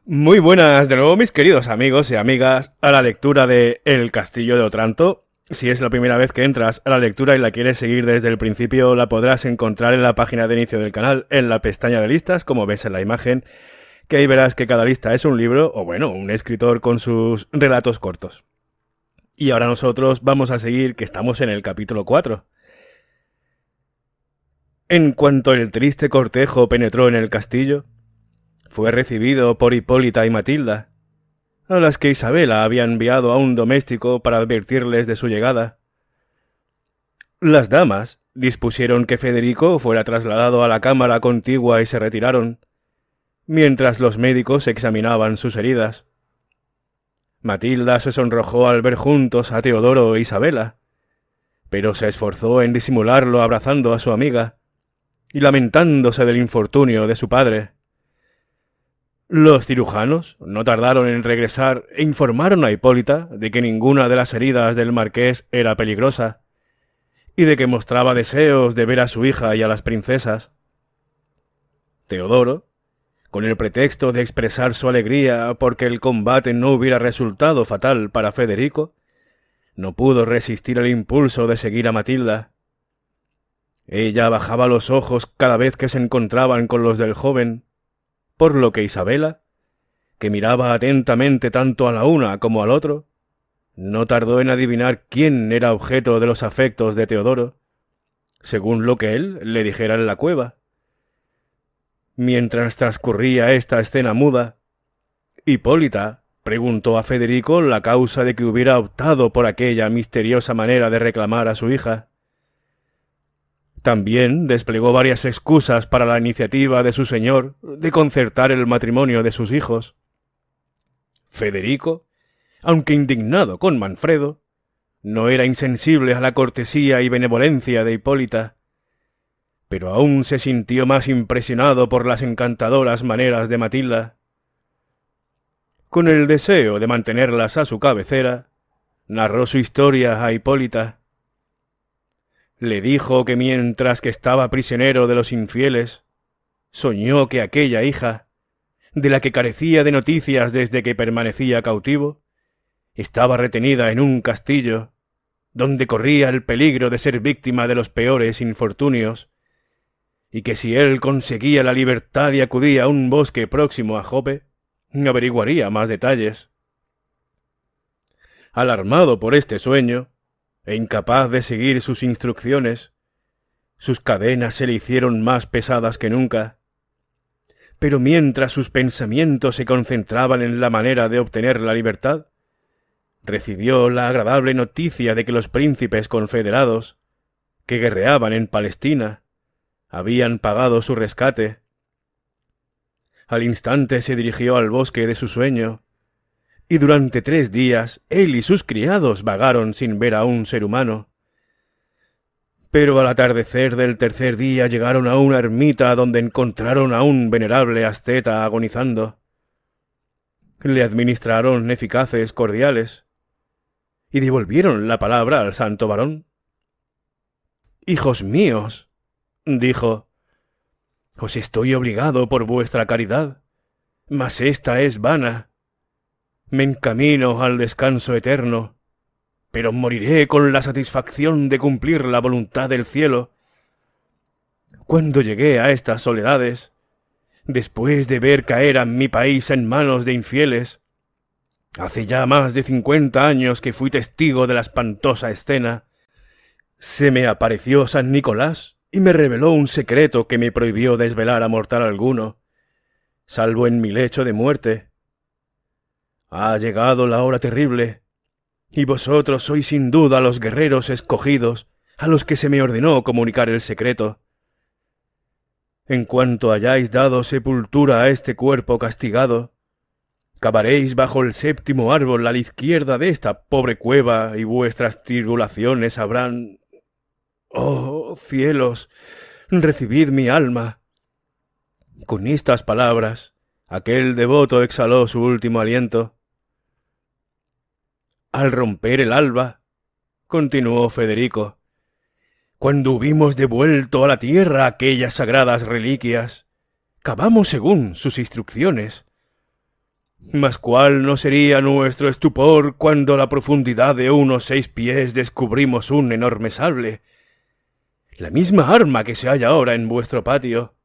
Muy buenas de nuevo, mis queridos amigos y amigas, a la lectura de El Castillo de Otranto. Si es la primera vez que entras a la lectura y la quieres seguir desde el principio, la podrás encontrar en la página de inicio del canal, en la pestaña de listas, como ves en la imagen, que ahí verás que cada lista es un libro, o bueno, un escritor con sus relatos cortos. Y ahora nosotros vamos a seguir, que estamos en el capítulo 4. En cuanto el triste cortejo penetró en el castillo, fue recibido por Hipólita y Matilda, a las que Isabela había enviado a un doméstico para advertirles de su llegada. Las damas dispusieron que Federico fuera trasladado a la cámara contigua y se retiraron, mientras los médicos examinaban sus heridas. Matilda se sonrojó al ver juntos a Teodoro e Isabela, pero se esforzó en disimularlo abrazando a su amiga y lamentándose del infortunio de su padre. Los cirujanos no tardaron en regresar e informaron a Hipólita de que ninguna de las heridas del marqués era peligrosa y de que mostraba deseos de ver a su hija y a las princesas. Teodoro, con el pretexto de expresar su alegría porque el combate no hubiera resultado fatal para Federico, no pudo resistir el impulso de seguir a Matilda. Ella bajaba los ojos cada vez que se encontraban con los del joven, por lo que Isabela, que miraba atentamente tanto a la una como al otro, no tardó en adivinar quién era objeto de los afectos de Teodoro, según lo que él le dijera en la cueva. Mientras transcurría esta escena muda, Hipólita preguntó a Federico la causa de que hubiera optado por aquella misteriosa manera de reclamar a su hija. También desplegó varias excusas para la iniciativa de su señor de concertar el matrimonio de sus hijos. Federico, aunque indignado con Manfredo, no era insensible a la cortesía y benevolencia de Hipólita, pero aún se sintió más impresionado por las encantadoras maneras de Matilda. Con el deseo de mantenerlas a su cabecera, narró su historia a Hipólita. Le dijo que mientras que estaba prisionero de los infieles, soñó que aquella hija, de la que carecía de noticias desde que permanecía cautivo, estaba retenida en un castillo, donde corría el peligro de ser víctima de los peores infortunios, y que si él conseguía la libertad y acudía a un bosque próximo a Jope, averiguaría más detalles. Alarmado por este sueño, e incapaz de seguir sus instrucciones, sus cadenas se le hicieron más pesadas que nunca. Pero mientras sus pensamientos se concentraban en la manera de obtener la libertad, recibió la agradable noticia de que los príncipes confederados, que guerreaban en Palestina, habían pagado su rescate. Al instante se dirigió al bosque de su sueño, y durante 3 días él y sus criados vagaron sin ver a un ser humano. Pero al atardecer del tercer día llegaron a una ermita donde encontraron a un venerable asceta agonizando. Le administraron eficaces cordiales y devolvieron la palabra al santo varón. «Hijos míos», dijo, «os estoy obligado por vuestra caridad, mas esta es vana. Me encamino al descanso eterno, pero moriré con la satisfacción de cumplir la voluntad del cielo. Cuando llegué a estas soledades, después de ver caer a mi país en manos de infieles, hace ya más de 50 años que fui testigo de la espantosa escena, se me apareció San Nicolás y me reveló un secreto que me prohibió desvelar a mortal alguno, salvo en mi lecho de muerte. Ha llegado la hora terrible, y vosotros sois sin duda los guerreros escogidos a los que se me ordenó comunicar el secreto. En cuanto hayáis dado sepultura a este cuerpo castigado, cavaréis bajo el 7º árbol a la izquierda de esta pobre cueva y vuestras tribulaciones habrán... ¡Oh, cielos! ¡Recibid mi alma! Con estas palabras, aquel devoto exhaló su último aliento. Al romper el alba, continuó Federico, cuando hubimos devuelto a la tierra aquellas sagradas reliquias, cavamos según sus instrucciones. Mas cuál no sería nuestro estupor cuando a la profundidad de unos 6 pies descubrimos un enorme sable, la misma arma que se halla ahora en vuestro patio.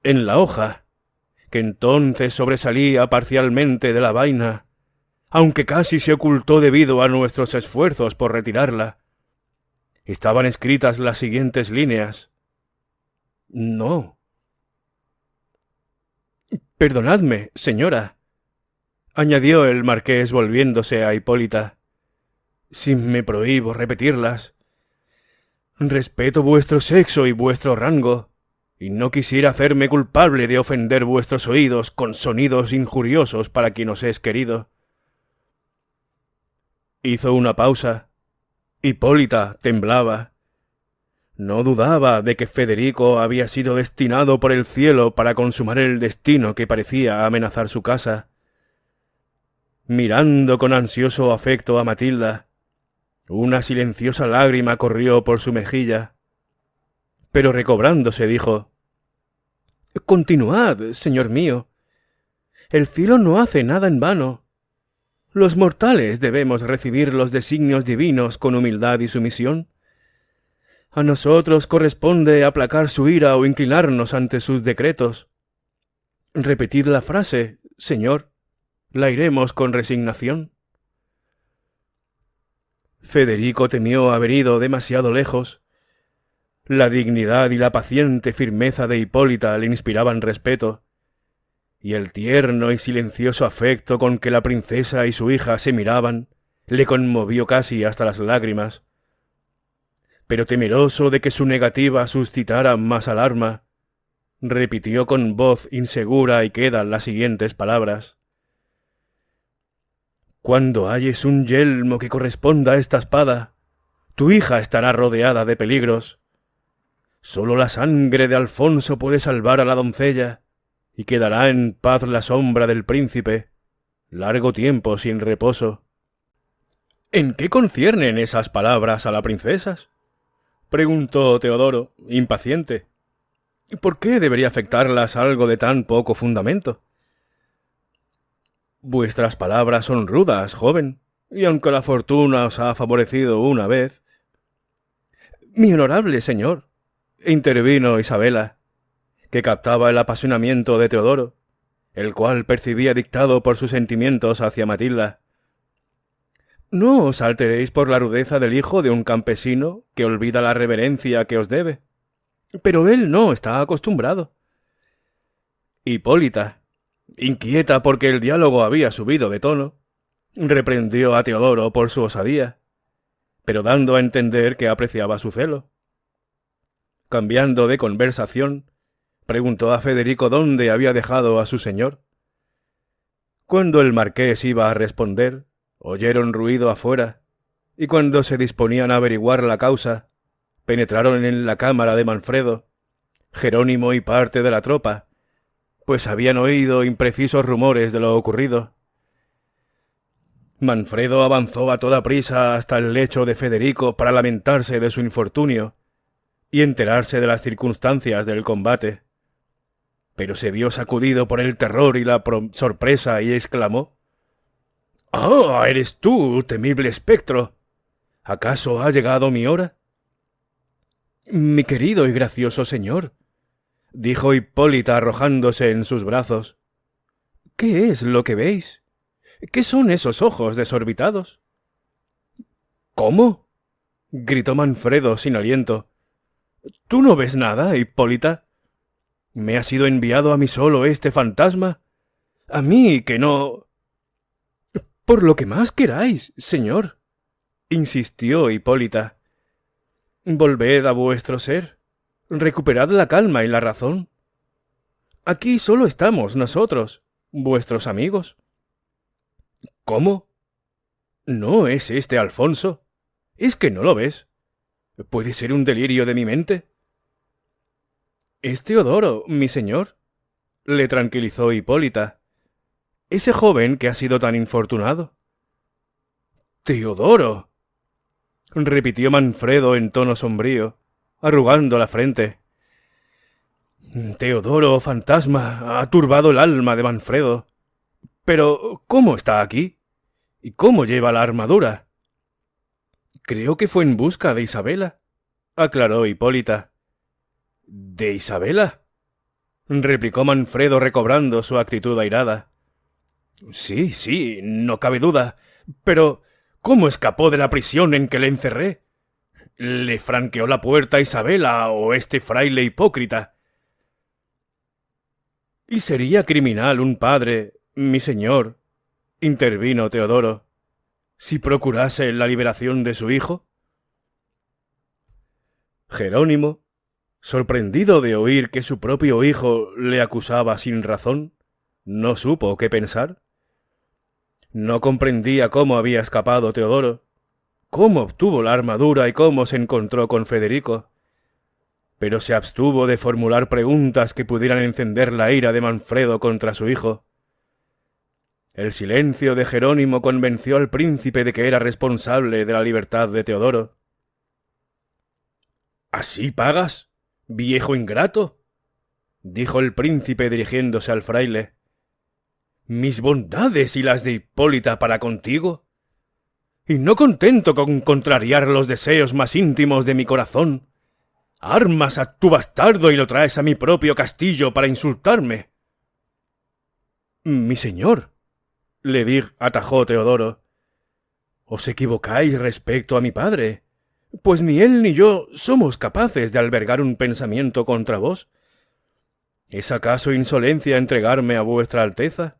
En la hoja, que entonces sobresalía parcialmente de la vaina, aunque casi se ocultó debido a nuestros esfuerzos por retirarla, estaban escritas las siguientes líneas. No. Perdonadme, señora, añadió el marqués volviéndose a Hipólita, si me prohíbo repetirlas. Respeto vuestro sexo y vuestro rango, y no quisiera hacerme culpable de ofender vuestros oídos con sonidos injuriosos para quien os es querido. Hizo una pausa. Hipólita temblaba. No dudaba de que Federico había sido destinado por el cielo para consumar el destino que parecía amenazar su casa. Mirando con ansioso afecto a Matilda, una silenciosa lágrima corrió por su mejilla, pero recobrándose dijo: «Continuad, señor mío. El cielo no hace nada en vano. Los mortales debemos recibir los designios divinos con humildad y sumisión. A nosotros corresponde aplacar su ira o inclinarnos ante sus decretos. Repetid la frase, señor, la iremos con resignación». Federico temió haber ido demasiado lejos. La dignidad y la paciente firmeza de Hipólita le inspiraban respeto, y el tierno y silencioso afecto con que la princesa y su hija se miraban le conmovió casi hasta las lágrimas. Pero temeroso de que su negativa suscitara más alarma, repitió con voz insegura y queda las siguientes palabras: «Cuando halles un yelmo que corresponda a esta espada, tu hija estará rodeada de peligros. Sólo la sangre de Alfonso puede salvar a la doncella, y quedará en paz la sombra del príncipe, largo tiempo sin reposo». «¿En qué conciernen esas palabras a la princesa?», preguntó Teodoro, impaciente. «¿Por qué debería afectarlas algo de tan poco fundamento?». «Vuestras palabras son rudas, joven, y aunque la fortuna os ha favorecido una vez». «Mi honorable señor», intervino Isabela, que captaba el apasionamiento de Teodoro, el cual percibía dictado por sus sentimientos hacia Matilda, «no os alteréis por la rudeza del hijo de un campesino que olvida la reverencia que os debe. Pero él no está acostumbrado». Hipólita, inquieta porque el diálogo había subido de tono, reprendió a Teodoro por su osadía, pero dando a entender que apreciaba su celo. Cambiando de conversación, preguntó a Federico dónde había dejado a su señor. Cuando el marqués iba a responder, oyeron ruido afuera, y cuando se disponían a averiguar la causa, penetraron en la cámara de Manfredo, Jerónimo y parte de la tropa, pues habían oído imprecisos rumores de lo ocurrido. Manfredo avanzó a toda prisa hasta el lecho de Federico para lamentarse de su infortunio y enterarse de las circunstancias del combate, pero se vio sacudido por el terror y la sorpresa y exclamó: «¡Ah, eres tú, temible espectro! ¿Acaso ha llegado mi hora?». «Mi querido y gracioso señor», dijo Hipólita arrojándose en sus brazos, «¿qué es lo que veis? ¿Qué son esos ojos desorbitados?». «¿Cómo?», gritó Manfredo sin aliento. «¿Tú no ves nada, Hipólita? ¿Me ha sido enviado a mí solo este fantasma? ¿A mí que no...». «Por lo que más queráis, señor», insistió Hipólita. «Volved a vuestro ser. Recuperad la calma y la razón. Aquí solo estamos nosotros, vuestros amigos». «¿Cómo? ¿No es este Alfonso? ¿Es que no lo ves? ¿Puede ser un delirio de mi mente?». «Es Teodoro, mi señor», le tranquilizó Hipólita. «Ese joven que ha sido tan infortunado». «¡Teodoro!», repitió Manfredo en tono sombrío, arrugando la frente. «Teodoro, fantasma, ha turbado el alma de Manfredo. Pero, ¿cómo está aquí? ¿Y cómo lleva la armadura? Creo que fue en busca de Isabela, aclaró Hipólita. ¿De Isabela? Replicó Manfredo recobrando su actitud airada. Sí, sí, no cabe duda. Pero, ¿cómo escapó de la prisión en que le encerré? ¿Le franqueó la puerta a Isabela o este fraile hipócrita? ¿Y sería criminal un padre, mi señor, intervino Teodoro, si procurase la liberación de su hijo? Jerónimo, sorprendido de oír que su propio hijo le acusaba sin razón, no supo qué pensar. No comprendía cómo había escapado Teodoro, cómo obtuvo la armadura y cómo se encontró con Federico, pero se abstuvo de formular preguntas que pudieran encender la ira de Manfredo contra su hijo. El silencio de Jerónimo convenció al príncipe de que era responsable de la libertad de Teodoro. ¿Así pagas, viejo ingrato?, dijo el príncipe dirigiéndose al fraile. ¿Mis bondades y las de Hipólita para contigo? Y no contento con contrariar los deseos más íntimos de mi corazón, armas a tu bastardo y lo traes a mi propio castillo para insultarme. Mi señor, atajó Teodoro, os equivocáis respecto a mi padre, pues ni él ni yo somos capaces de albergar un pensamiento contra vos. ¿Es acaso insolencia entregarme a vuestra alteza?,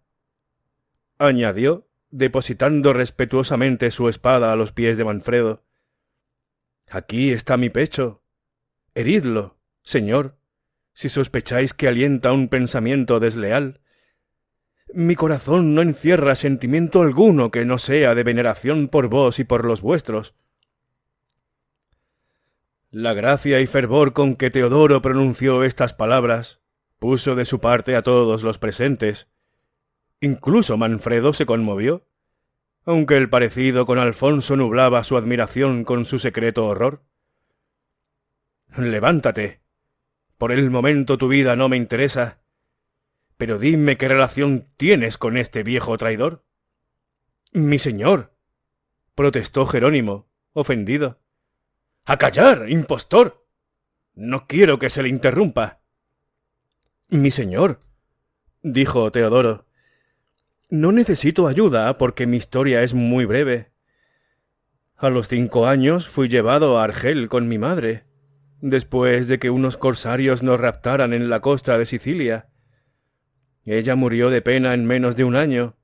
añadió, depositando respetuosamente su espada a los pies de Manfredo. Aquí está mi pecho. Heridlo, señor, si sospecháis que alienta un pensamiento desleal. Mi corazón no encierra sentimiento alguno que no sea de veneración por vos y por los vuestros. La gracia y fervor con que Teodoro pronunció estas palabras puso de su parte a todos los presentes. Incluso Manfredo se conmovió, aunque el parecido con Alfonso nublaba su admiración con su secreto horror. Levántate. Por el momento tu vida no me interesa, pero dime qué relación tienes con este viejo traidor. Mi señor, protestó Jerónimo, ofendido. ¡A callar, impostor! No quiero que se le interrumpa. Mi señor, dijo Teodoro, no necesito ayuda porque mi historia es muy breve. A los 5 años fui llevado a Argel con mi madre, después de que unos corsarios nos raptaran en la costa de Sicilia. Ella murió de pena en menos de un año.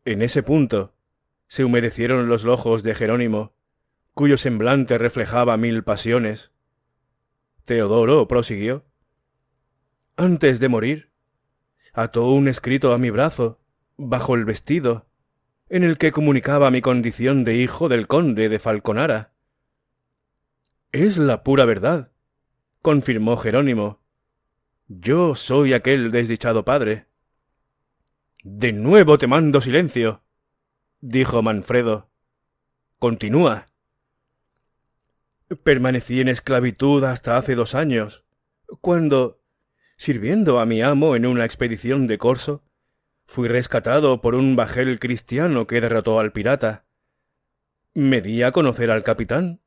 En ese punto se humedecieron los ojos de Jerónimo, cuyo semblante reflejaba 1000 pasiones. Teodoro prosiguió. Antes de morir, ató un escrito a mi brazo, bajo el vestido, en el que comunicaba mi condición de hijo del conde de Falconara. Es la pura verdad, confirmó Jerónimo. Yo soy aquel desdichado padre. De nuevo te mando silencio, dijo Manfredo. Continúa. Permanecí en esclavitud hasta hace 2 años, cuando, sirviendo a mi amo en una expedición de corso, fui rescatado por un bajel cristiano que derrotó al pirata. Me di a conocer al capitán,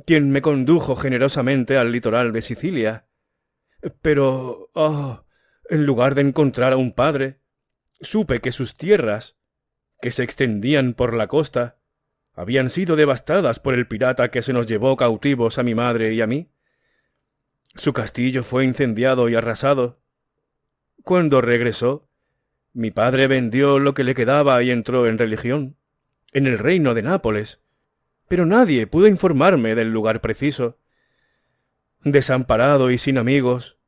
quien me condujo generosamente al litoral de Sicilia. Pero, en lugar de encontrar a un padre, supe que sus tierras, que se extendían por la costa, habían sido devastadas por el pirata que se nos llevó cautivos a mi madre y a mí. Su castillo fue incendiado y arrasado. Cuando regresó, mi padre vendió lo que le quedaba y entró en religión, en el reino de Nápoles, pero nadie pudo informarme del lugar preciso. Desamparado y sin amigos,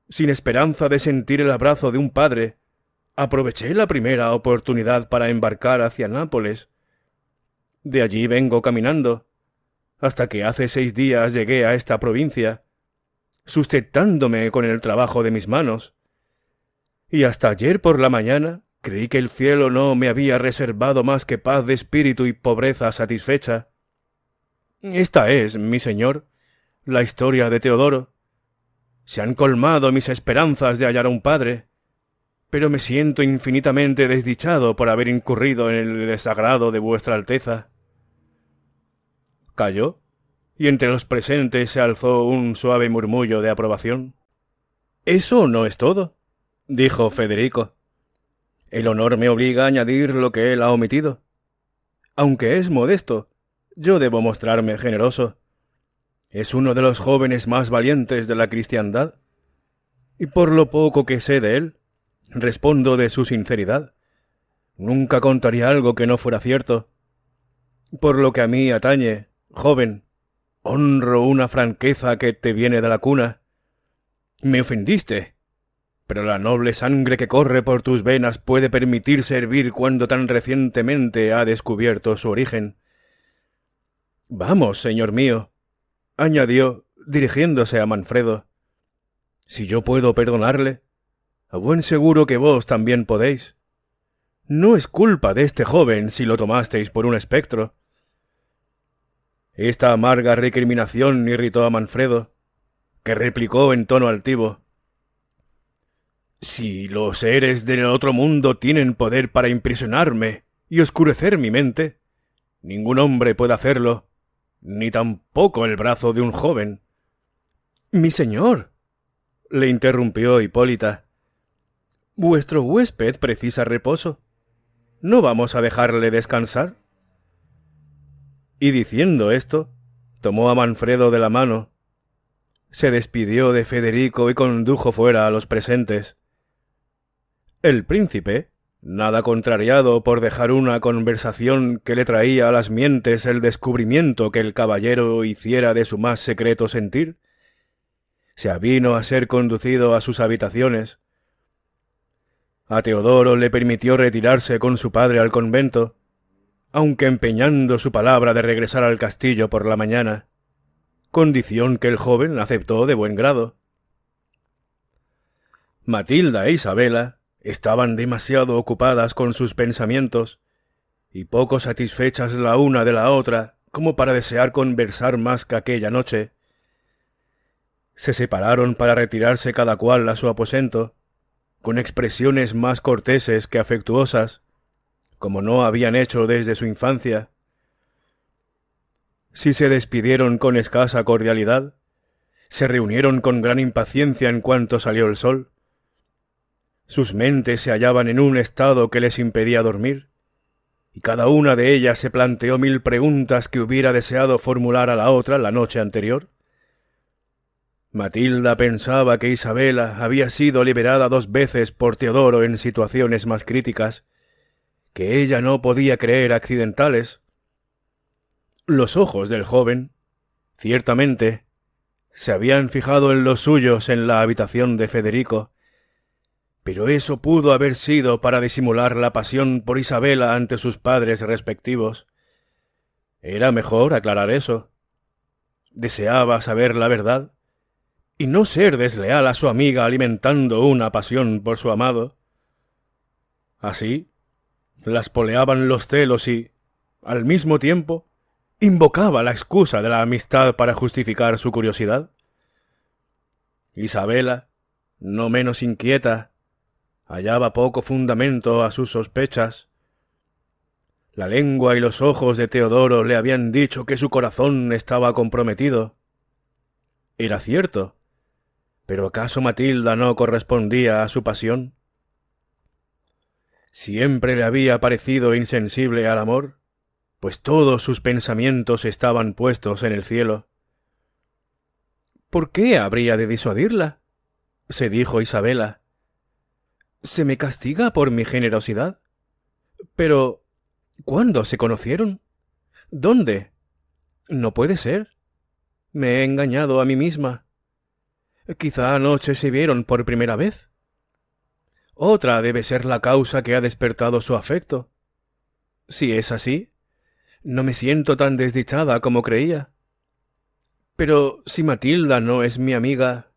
sin esperanza de sentir el abrazo de un padre, aproveché la primera oportunidad para embarcar hacia Nápoles. De allí vengo caminando, hasta que hace 6 días llegué a esta provincia, sustentándome con el trabajo de mis manos. Y hasta ayer por la mañana creí que el cielo no me había reservado más que paz de espíritu y pobreza satisfecha. Esta es, mi señor, la historia de Teodoro. Se han colmado mis esperanzas de hallar a un padre, pero me siento infinitamente desdichado por haber incurrido en el desagrado de vuestra Alteza. Calló, y entre los presentes se alzó un suave murmullo de aprobación. «Eso no es todo», dijo Federico. «El honor me obliga a añadir lo que él ha omitido. Aunque es modesto, yo debo mostrarme generoso. Es uno de los jóvenes más valientes de la cristiandad, y por lo poco que sé de él, respondo de su sinceridad. Nunca contaría algo que no fuera cierto. Por lo que a mí atañe, joven, honro una franqueza que te viene de la cuna. Me ofendiste, pero la noble sangre que corre por tus venas puede permitirse hervir cuando tan recientemente ha descubierto su origen. Vamos, señor mío, añadió, dirigiéndose a Manfredo, si yo puedo perdonarle, a buen seguro que vos también podéis. No es culpa de este joven si lo tomasteis por un espectro. Esta amarga recriminación irritó a Manfredo, que replicó en tono altivo: «Si los seres del otro mundo tienen poder para imprisionarme y oscurecer mi mente, ningún hombre puede hacerlo, ni tampoco el brazo de un joven». «Mi señor», le interrumpió Hipólita, «vuestro huésped precisa reposo. ¿No vamos a dejarle descansar?» Y diciendo esto, tomó a Manfredo de la mano, se despidió de Federico y condujo fuera a los presentes. El príncipe, nada contrariado por dejar una conversación que le traía a las mientes el descubrimiento que el caballero hiciera de su más secreto sentir, se avino a ser conducido a sus habitaciones. A Teodoro le permitió retirarse con su padre al convento, aunque empeñando su palabra de regresar al castillo por la mañana, condición que el joven aceptó de buen grado. Matilda e Isabela estaban demasiado ocupadas con sus pensamientos y poco satisfechas la una de la otra como para desear conversar más que aquella noche. Se separaron para retirarse cada cual a su aposento, con expresiones más corteses que afectuosas, como no habían hecho desde su infancia. Si se despidieron con escasa cordialidad, se reunieron con gran impaciencia en cuanto salió el sol. Sus mentes se hallaban en un estado que les impedía dormir, y cada una de ellas se planteó 1000 preguntas que hubiera deseado formular a la otra la noche anterior. Matilda pensaba que Isabela había sido liberada 2 veces por Teodoro en situaciones más críticas, que ella no podía creer accidentales. Los ojos del joven, ciertamente, se habían fijado en los suyos en la habitación de Federico, pero eso pudo haber sido para disimular la pasión por Isabela ante sus padres respectivos. Era mejor aclarar eso. Deseaba saber la verdad y no ser desleal a su amiga alimentando una pasión por su amado. Así, las poleaban los celos y, al mismo tiempo, invocaba la excusa de la amistad para justificar su curiosidad. Isabela, no menos inquieta, hallaba poco fundamento a sus sospechas. La lengua y los ojos de Teodoro le habían dicho que su corazón estaba comprometido. Era cierto, pero ¿acaso Matilda no correspondía a su pasión? Siempre le había parecido insensible al amor, pues todos sus pensamientos estaban puestos en el cielo. ¿Por qué habría de disuadirla?, se dijo Isabela. ¿Se me castiga por mi generosidad? Pero, ¿cuándo se conocieron? ¿Dónde? No puede ser. Me he engañado a mí misma. Quizá anoche se vieron por primera vez. Otra debe ser la causa que ha despertado su afecto. Si es así, no me siento tan desdichada como creía. Pero si Matilda no es mi amiga,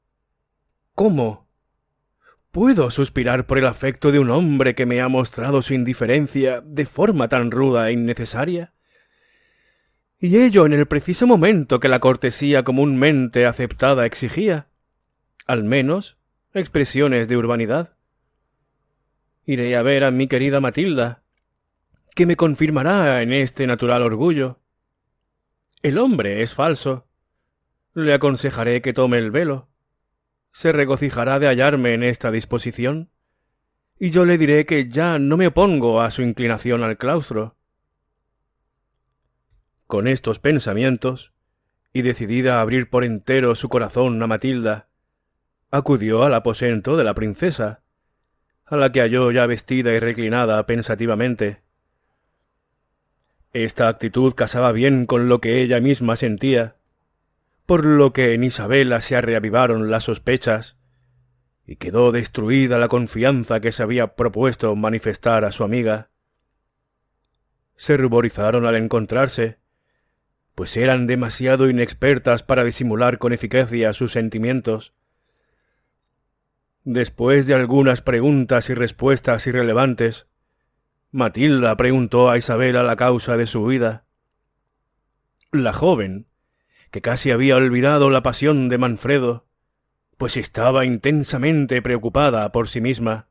¿cómo? ¿Puedo suspirar por el afecto de un hombre que me ha mostrado su indiferencia de forma tan ruda e innecesaria? Y ello en el preciso momento que la cortesía comúnmente aceptada exigía, al menos, expresiones de urbanidad. Iré a ver a mi querida Matilda, que me confirmará en este natural orgullo. El hombre es falso. Le aconsejaré que tome el velo. Se regocijará de hallarme en esta disposición, y yo le diré que ya no me opongo a su inclinación al claustro. Con estos pensamientos, y decidida a abrir por entero su corazón a Matilda, acudió al aposento de la princesa, a la que halló ya vestida y reclinada pensativamente. Esta actitud casaba bien con lo que ella misma sentía, por lo que en Isabela se reavivaron las sospechas, y quedó destruida la confianza que se había propuesto manifestar a su amiga. Se ruborizaron al encontrarse, pues eran demasiado inexpertas para disimular con eficacia sus sentimientos. Después de algunas preguntas y respuestas irrelevantes, Matilda preguntó a Isabela la causa de su huida. La joven, que casi había olvidado la pasión de Manfredo, pues estaba intensamente preocupada por sí misma,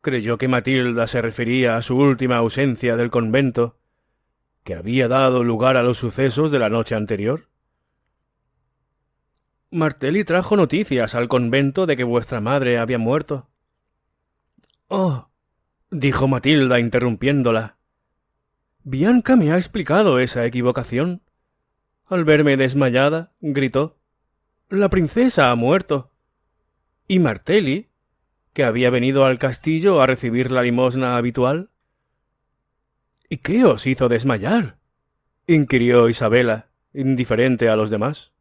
creyó que Matilda se refería a su última ausencia del convento, que había dado lugar a los sucesos de la noche anterior. Martelli trajo noticias al convento de que vuestra madre había muerto. Oh, dijo Matilda interrumpiéndola. Bianca me ha explicado esa equivocación. Al verme desmayada, gritó: «La princesa ha muerto». ¿Y Martelli, que había venido al castillo a recibir la limosna habitual? ¿Y qué os hizo desmayar?, inquirió Isabela, indiferente a los demás.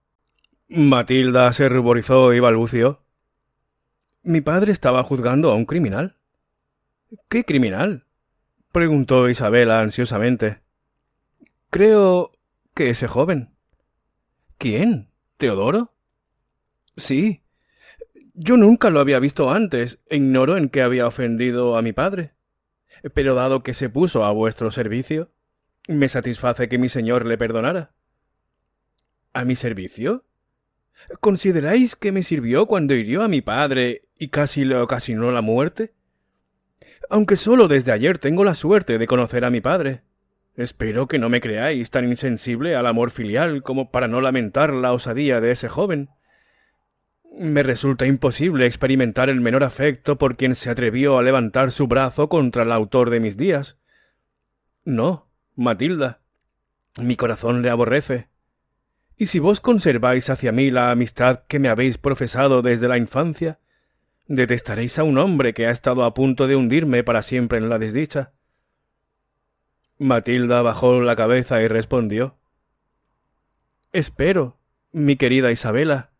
Matilda se ruborizó y balbució: «Mi padre estaba juzgando a un criminal». «¿Qué criminal?», preguntó Isabela ansiosamente. «Creo que ese joven». «¿Quién? ¿Teodoro?». «Sí. Yo nunca lo había visto antes e ignoro en qué había ofendido a mi padre. Pero dado que se puso a vuestro servicio, me satisface que mi señor le perdonara». «¿A mi servicio? ¿Consideráis que me sirvió cuando hirió a mi padre y casi le ocasionó la muerte? Aunque solo desde ayer tengo la suerte de conocer a mi padre. Espero que no me creáis tan insensible al amor filial como para no lamentar la osadía de ese joven. Me resulta imposible experimentar el menor afecto por quien se atrevió a levantar su brazo contra el autor de mis días. No, Matilda, mi corazón le aborrece. Y si vos conserváis hacia mí la amistad que me habéis profesado desde la infancia, detestaréis a un hombre que ha estado a punto de hundirme para siempre en la desdicha». Matilda bajó la cabeza y respondió: «Espero, mi querida Isabela,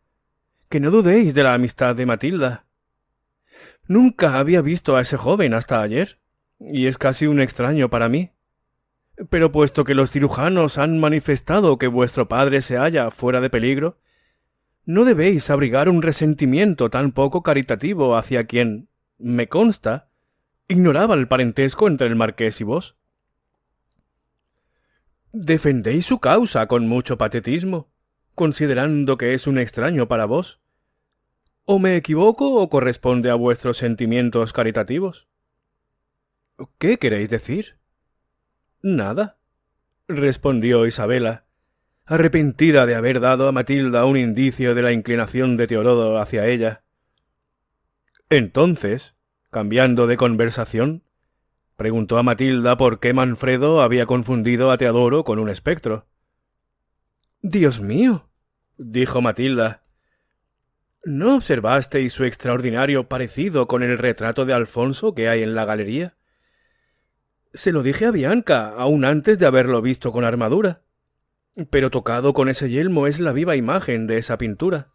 que no dudéis de la amistad de Matilda. Nunca había visto a ese joven hasta ayer, y es casi un extraño para mí. Pero puesto que los cirujanos han manifestado que vuestro padre se halla fuera de peligro, no debéis abrigar un resentimiento tan poco caritativo hacia quien, me consta, ignoraba el parentesco entre el marqués y vos. Defendéis su causa con mucho patetismo, considerando que es un extraño para vos. ¿O me equivoco o corresponde a vuestros sentimientos caritativos? ¿Qué queréis decir? Nada, respondió Isabela, arrepentida de haber dado a Matilda un indicio de la inclinación de Teodoro hacia ella. Entonces, cambiando de conversación, preguntó a Matilda por qué Manfredo había confundido a Teodoro con un espectro. «Dios mío», dijo Matilda, ¿no observasteis su extraordinario parecido con el retrato de Alfonso que hay en la galería? Se lo dije a Bianca aún antes de haberlo visto con armadura, pero tocado con ese yelmo es la viva imagen de esa pintura.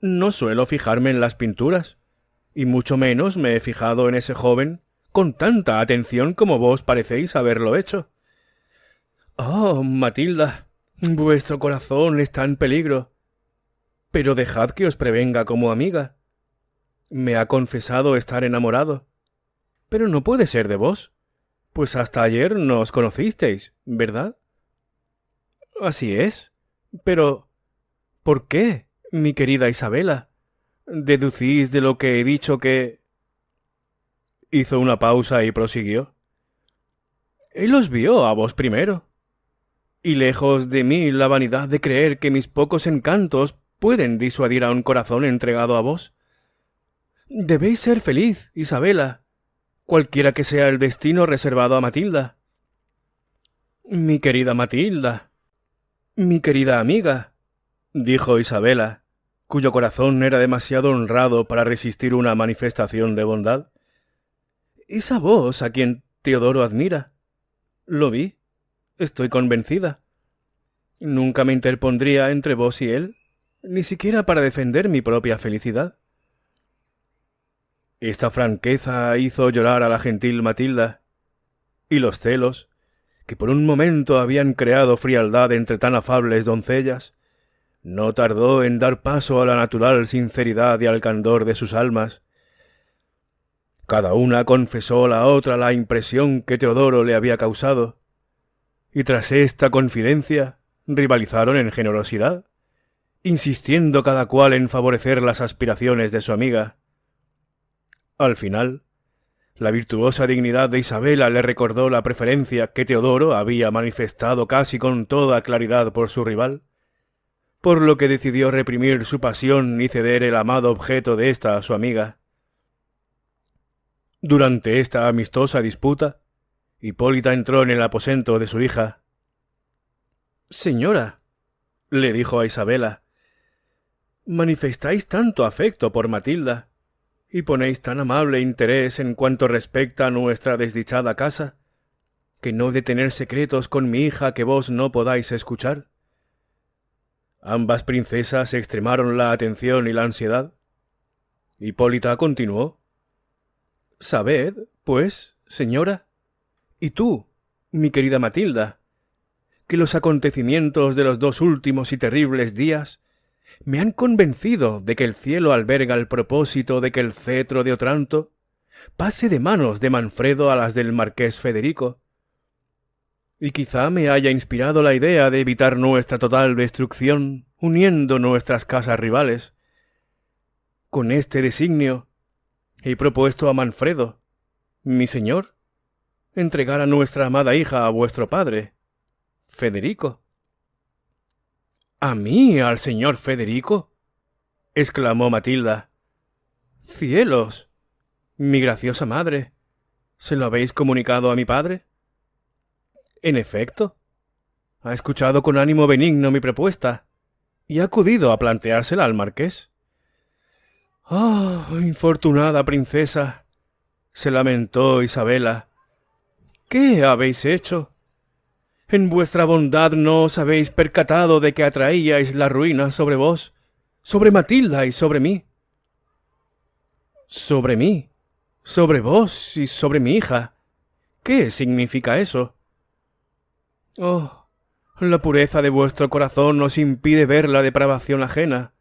No suelo fijarme en las pinturas, y mucho menos me he fijado en ese joven con tanta atención como vos parecéis haberlo hecho. Oh, Matilda, vuestro corazón está en peligro, pero dejad que os prevenga como amiga. Me ha confesado estar enamorado, pero no puede ser de vos, pues hasta ayer no os conocisteis, ¿verdad? Así es, pero ¿por qué, mi querida Isabela? ¿Deducís de lo que he dicho que...? Hizo una pausa y prosiguió. Él os vio a vos primero. Y lejos de mí la vanidad de creer que mis pocos encantos pueden disuadir a un corazón entregado a vos. Debéis ser feliz, Isabela, cualquiera que sea el destino reservado a Matilda. Mi querida Matilda, mi querida amiga, dijo Isabela, cuyo corazón era demasiado honrado para resistir una manifestación de bondad. Es a vos a quien Teodoro admira. Lo vi. Estoy convencida. Nunca me interpondría entre vos y él, ni siquiera para defender mi propia felicidad. Esta franqueza hizo llorar a la gentil Matilda, y los celos, que por un momento habían creado frialdad entre tan afables doncellas, no tardó en dar paso a la natural sinceridad y al candor de sus almas. Cada una confesó a la otra la impresión que Teodoro le había causado, y tras esta confidencia rivalizaron en generosidad, insistiendo cada cual en favorecer las aspiraciones de su amiga. Al final, la virtuosa dignidad de Isabela le recordó la preferencia que Teodoro había manifestado casi con toda claridad por su rival, por lo que decidió reprimir su pasión y ceder el amado objeto de ésta a su amiga. Durante esta amistosa disputa, Hipólita entró en el aposento de su hija. «Señora», le dijo a Isabela, «manifestáis tanto afecto por Matilda, y ponéis tan amable interés en cuanto respecta a nuestra desdichada casa, que no he de tener secretos con mi hija que vos no podáis escuchar». Ambas princesas extremaron la atención y la ansiedad. Hipólita continuó. «Sabed, pues, señora, y tú, mi querida Matilda, que los acontecimientos de los 2 últimos y terribles días me han convencido de que el cielo alberga el propósito de que el cetro de Otranto pase de manos de Manfredo a las del marqués Federico, y quizá me haya inspirado la idea de evitar nuestra total destrucción uniendo nuestras casas rivales. Con este designio he propuesto a Manfredo, mi señor, entregar a nuestra amada hija a vuestro padre, Federico». «¿A mí, al señor Federico?», exclamó Matilda. «¡Cielos! Mi graciosa madre, ¿se lo habéis comunicado a mi padre?». «En efecto, ha escuchado con ánimo benigno mi propuesta y ha acudido a planteársela al marqués». «¡Ah, infortunada princesa!», se lamentó Isabela. «¿Qué habéis hecho? En vuestra bondad no os habéis percatado de que atraíais la ruina sobre vos, sobre Matilda y sobre mí». «¿Sobre mí? ¿Sobre vos y sobre mi hija? ¿Qué significa eso?». «Oh, la pureza de vuestro corazón os impide ver la depravación ajena.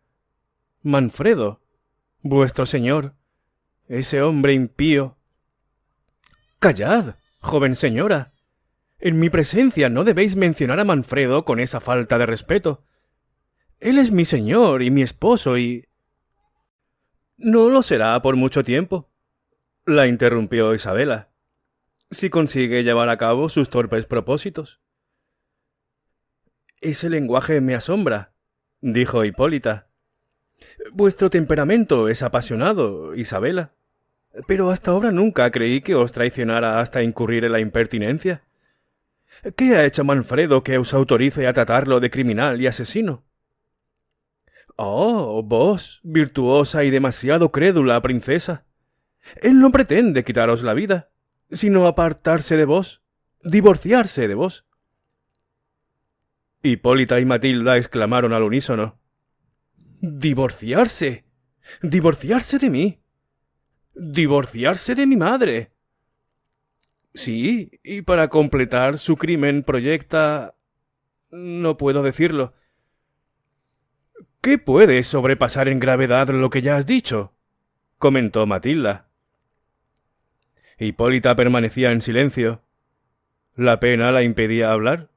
Manfredo, vuestro señor, ese hombre impío». «Callad, joven señora. En mi presencia no debéis mencionar a Manfredo con esa falta de respeto. Él es mi señor y mi esposo y...». «No lo será por mucho tiempo», la interrumpió Isabela, «si consigue llevar a cabo sus torpes propósitos». «Ese lenguaje me asombra», dijo Hipólita. «Vuestro temperamento es apasionado, Isabela, pero hasta ahora nunca creí que os traicionara hasta incurrir en la impertinencia. ¿Qué ha hecho Manfredo que os autorice a tratarlo de criminal y asesino?». «Oh, vos, virtuosa y demasiado crédula princesa. Él no pretende quitaros la vida, sino apartarse de vos, divorciarse de vos». Hipólita y Matilda exclamaron al unísono. «¿Divorciarse? ¿Divorciarse de mí? ¿Divorciarse de mi madre?». «Sí, y para completar su crimen proyecta... no puedo decirlo». «¿Qué puede sobrepasar en gravedad lo que ya has dicho?», comentó Matilda. Hipólita permanecía en silencio. La pena la impedía hablar,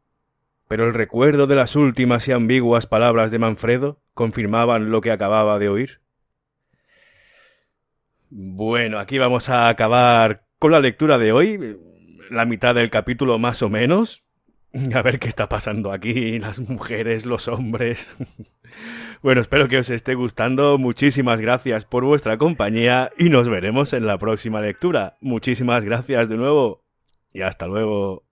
pero el recuerdo de las últimas y ambiguas palabras de Manfredo confirmaban lo que acababa de oír. Bueno, aquí vamos a acabar con la lectura de hoy, la mitad del capítulo más o menos. A ver qué está pasando aquí, las mujeres, los hombres. Bueno, espero que os esté gustando. Muchísimas gracias por vuestra compañía y nos veremos en la próxima lectura. Muchísimas gracias de nuevo y hasta luego.